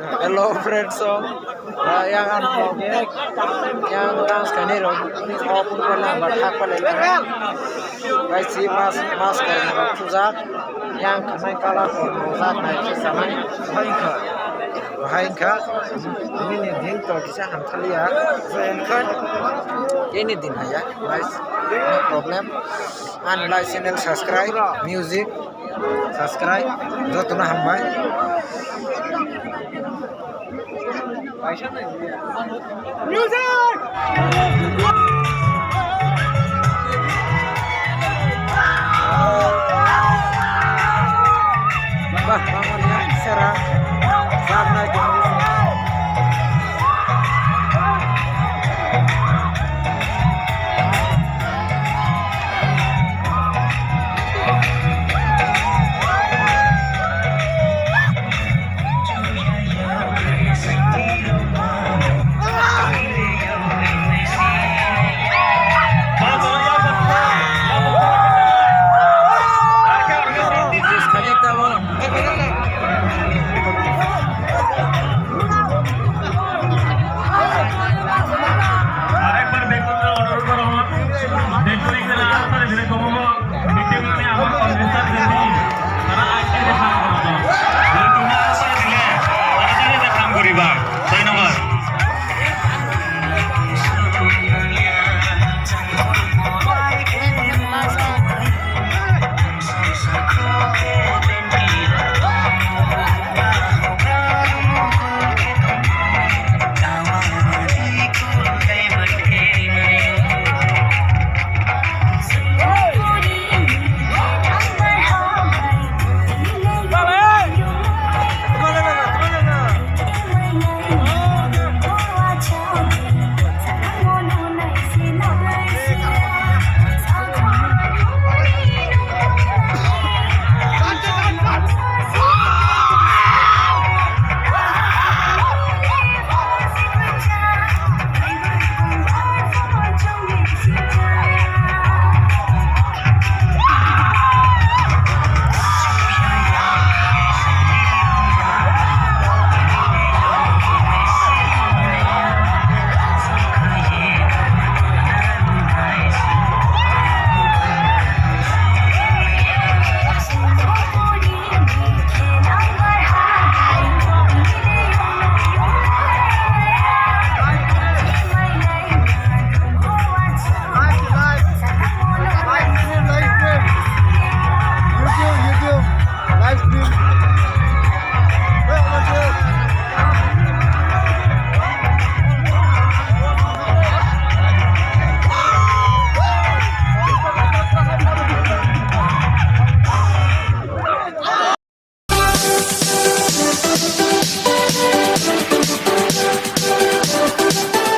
Hello friends, so yang an vlog yang dance kani ro ni opun pala bathak pala guys si mas karne ba puja yang kamai kala ko mozak nai ki samai hainka ini ni din to kisa ham thalia zen khan ini din ya guys no problem and like channel subscribe music subscribe jotuna hambai Music!